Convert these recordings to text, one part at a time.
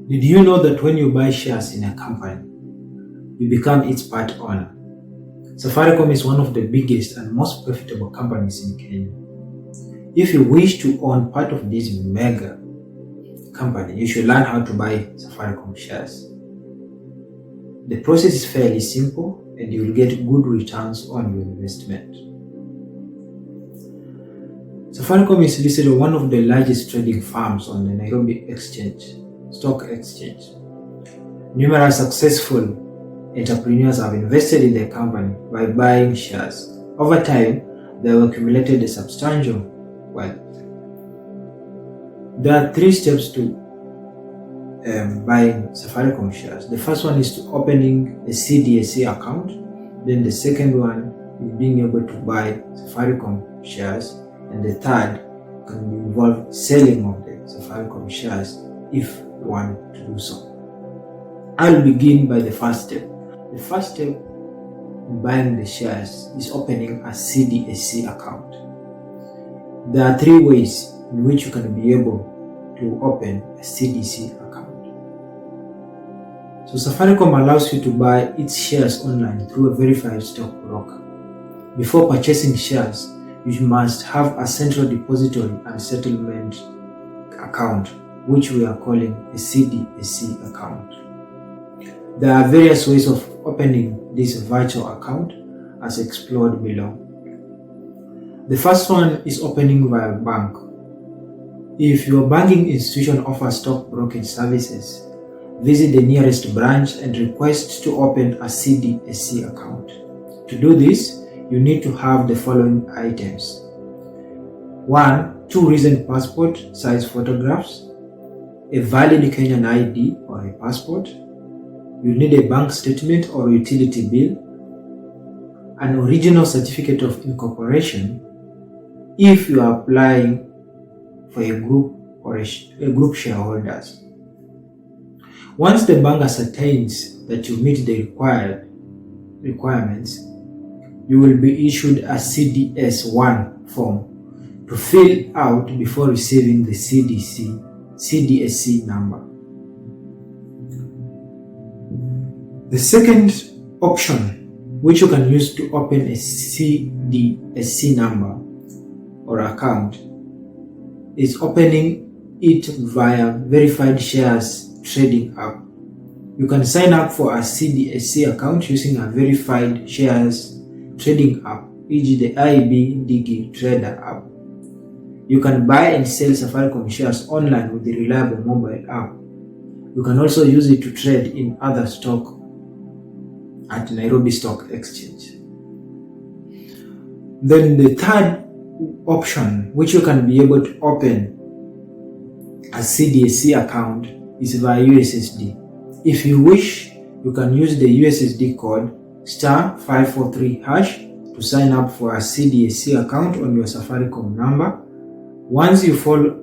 Did you know that when you buy shares in a company, you become its part owner? Safaricom is one of the biggest and most profitable companies in Kenya. If you wish to own part of this mega company, you should learn how to buy Safaricom shares. The process is fairly simple and you will get good returns on your investment. Safaricom is listed on one of the largest trading firms on the Nairobi Stock Exchange. Numerous successful entrepreneurs have invested in the company by buying shares. Over time, they have accumulated a substantial wealth. There are 3 steps to buying Safaricom shares. The first one is to opening a CDSC account. Then the second one is being able to buy Safaricom shares. And the third can involve selling of the Safaricom shares if you want to do so. I'll begin by the first step. The first step in buying the shares is opening a CDSC account. There are 3 ways in which you can be able to open a CDSC account. So Safaricom allows you to buy its shares online through a verified stockbroker. Before purchasing shares, you must have a central depository and settlement account, which we are calling a CDSC account. There are various ways of opening this virtual account as explored below. The first one is opening via bank. If your banking institution offers stock brokerage services, visit the nearest branch and request to open a CDSC account. To do this, you need to have the following items. 1. 2 recent passport size photographs, a valid Kenyan ID or a passport. You need a bank statement or utility bill, an original certificate of incorporation if you are applying for a group or a group shareholders. Once the bank ascertains that you meet the requirements, you will be issued a CDS1 form to fill out before receiving the CDSC number. The second option, which you can use to open a CDSC number or account, is opening it via verified shares trading app. You can sign up for a CDSC account using a verified shares trading app, e.g. the IB Digi Trader app. You can buy and sell Safaricom shares online with the reliable mobile app. You can also use it to trade in other stock at Nairobi Stock Exchange. Then the third option, which you can be able to open a CDSC account, is via USSD. If you wish, you can use the USSD code *543# to sign up for a CDSC account on your Safaricom number. Once you follow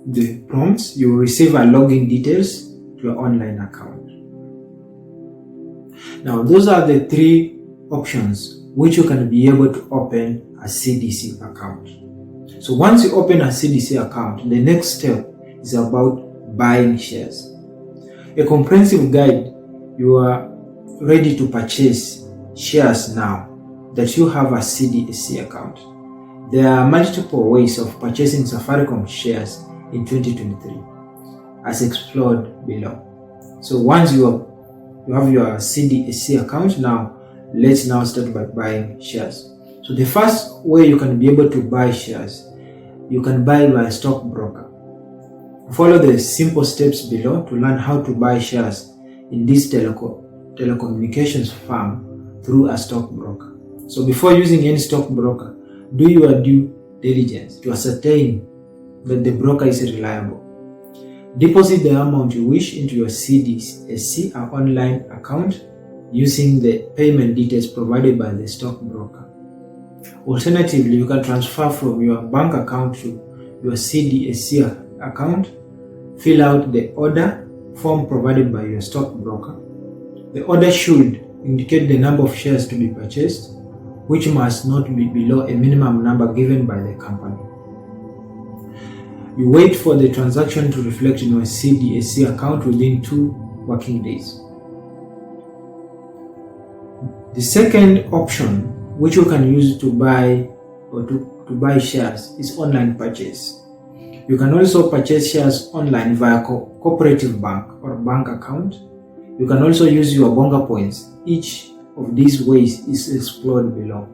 the prompts, you will receive a login details to your online account. Now, those are the 3 options which you can be able to open a CDSC account. So once you open a CDSC account, the next step is about buying shares. A comprehensive guide. You are ready to purchase shares now that you have a CDSC account. There are multiple ways of purchasing Safaricom shares in 2023 as explored below. So once you have your CDSC account, now let's start by buying shares. So the first way you can be able to buy shares, you can buy by a stockbroker. Follow the simple steps below to learn how to buy shares in this telecommunications firm through a stockbroker. So before using any stockbroker, do your due diligence to ascertain that the broker is reliable. Deposit the amount you wish into your CDSC online account using the payment details provided by the stockbroker. Alternatively, you can transfer from your bank account to your CDSC account, fill out the order form provided by your stockbroker. The order should indicate the number of shares to be purchased, which must not be below a minimum number given by the company. You wait for the transaction to reflect in your CDSC account within 2 working days. The second option which you can use to buy to buy shares is online purchase. You can also purchase shares online via cooperative bank or bank account. You can also use your Bonga points. Each of these ways is explored below.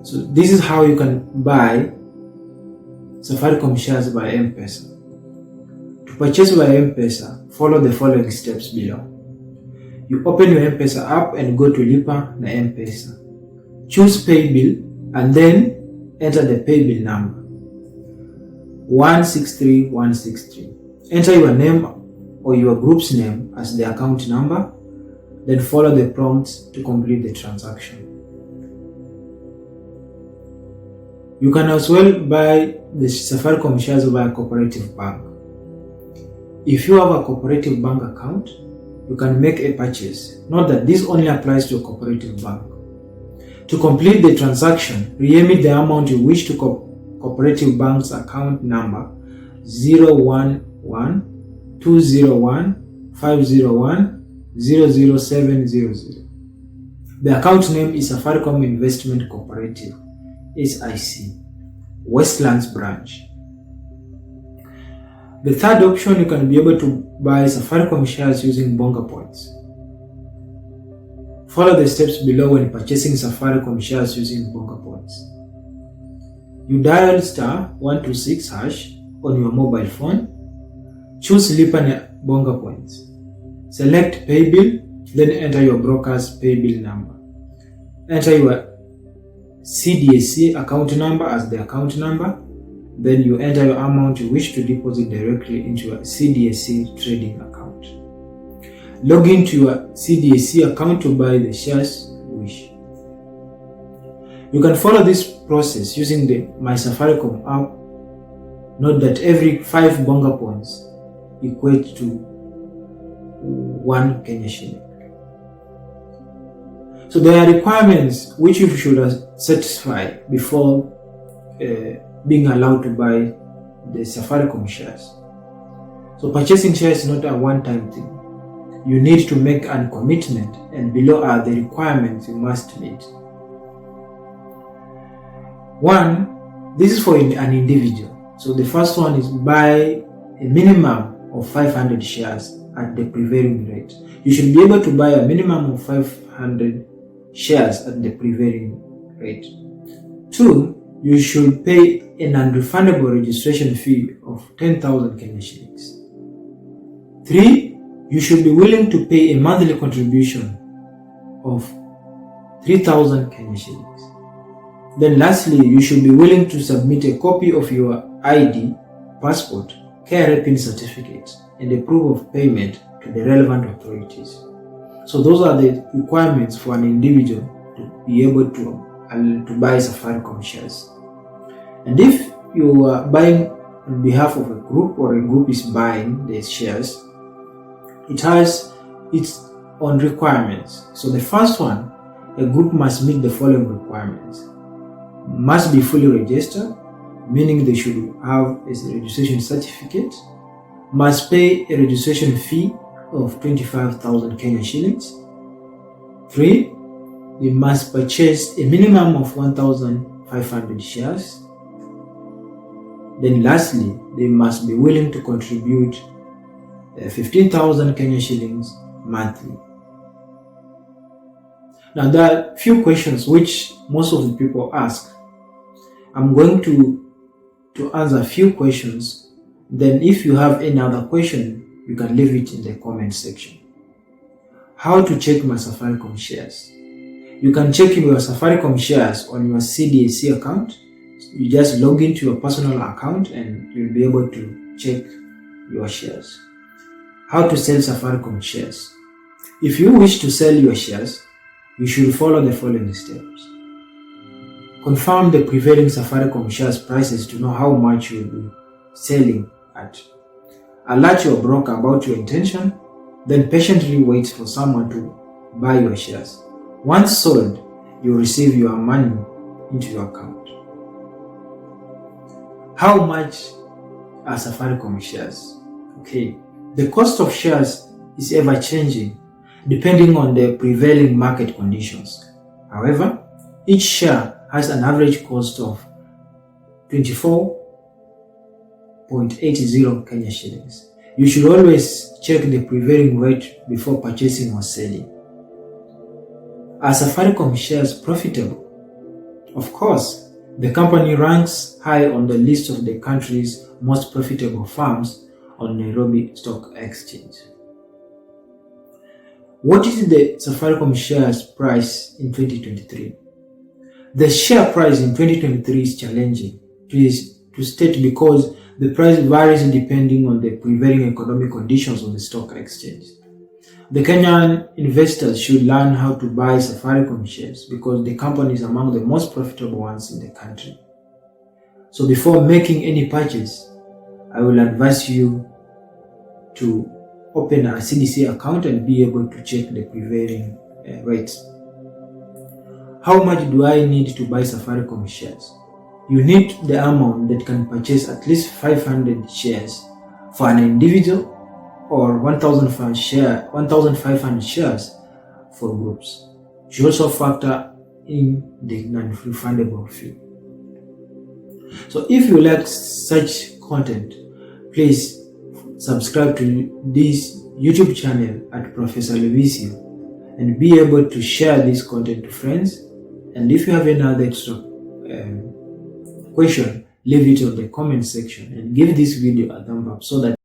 So this is how you can buy Safaricom shares by M-Pesa. To purchase by M-Pesa, follow the following steps below. You open your M-Pesa app and go to Lipa na M-Pesa. Choose Pay Bill and then enter the pay bill number 163163. Enter your name or your group's name as the account number, then follow the prompts to complete the transaction. You can as well buy the Safaricom shares via cooperative bank. If you have a cooperative bank account, you can make a purchase. Note that this only applies to a cooperative bank. To complete the transaction, remit the amount you wish to cooperative bank's account number 011-201-501-00700. The account name is Safaricom Investment Cooperative, SIC, Westlands branch. The third option, you can be able to buy Safaricom shares using Bonga points. Follow the steps below when purchasing Safaricom shares using Bonga points. You dial *126# on your mobile phone. Choose Lipa na Bonga points. Select Pay Bill, then enter your broker's pay bill number. Enter your CDSC account number as the account number. Then you enter your amount you wish to deposit directly into your CDSC trading account. Log into your CDSC account to buy the shares you wish. You can follow this process using the My Safaricom app. Note that every 5 Bonga points equate to 1 Kenya shilling. So there are requirements which you should satisfy before being allowed to buy the Safaricom shares. So purchasing shares is not a one-time thing. You need to make a commitment, and below are the requirements you must meet. 1. This is for an individual. So the first one is buy a minimum of 500 shares at the prevailing rate. You should be able to buy a minimum of 500 shares at the prevailing rate. 2. You should pay a non-refundable registration fee of 10,000 Kenya shillings. 3. You should be willing to pay a monthly contribution of 3,000 Kenya shillings. Then lastly, you should be willing to submit a copy of your ID, passport, KRA PIN certificate, and a proof of payment to the relevant authorities. So those are the requirements for an individual to be able to buy Safaricom shares. And if you are buying on behalf of a group, or a group is buying the shares, it has its own requirements. So the first one, a group must meet the following requirements. Must be fully registered, meaning they should have a registration certificate. Must pay a registration fee of 25,000 Kenya shillings. 3. They must purchase a minimum of 1,500 shares. Then lastly, they must be willing to contribute 15,000 Kenya shillings monthly. Now there are few questions which most of the people ask. I'm going to answer a few questions. Then if you have any other question, you can leave it in the comment section. How to check my Safaricom shares? You can check your Safaricom shares on your CDSC account. You just log into your personal account and you'll be able to check your shares. How to sell Safaricom shares? If you wish to sell your shares, you should follow the following steps. Confirm the prevailing Safaricom shares prices to know how much you will be selling at. Alert your broker about your intention, then patiently wait for someone to buy your shares. Once sold, you will receive your money into your account. How much are Safaricom shares? Okay, the cost of shares is ever changing depending on the prevailing market conditions. However, each share has an average cost of 24.80 Kenya shillings. You should always check the prevailing rate before purchasing or selling. Are Safaricom shares profitable? Of course, the company ranks high on the list of the country's most profitable firms on Nairobi Stock Exchange. What is the Safaricom shares price in 2023? The share price in 2023 is challenging to state because the price varies depending on the prevailing economic conditions on the stock exchange. The Kenyan investors should learn how to buy Safaricom shares because the company is among the most profitable ones in the country. So before making any purchase, I will advise you to open a CDC account and be able to check the prevailing rates. How much do I need to buy Safaricom shares? You need the amount that can purchase at least 500 shares for an individual or 1,500 shares for groups. You should also factor in the non-refundable fee. So if you like such content, please subscribe to this YouTube channel at Professor Luvisia and be able to share this content to friends. And if you have any other extra question, leave it on the comment section and give this video a thumb up so that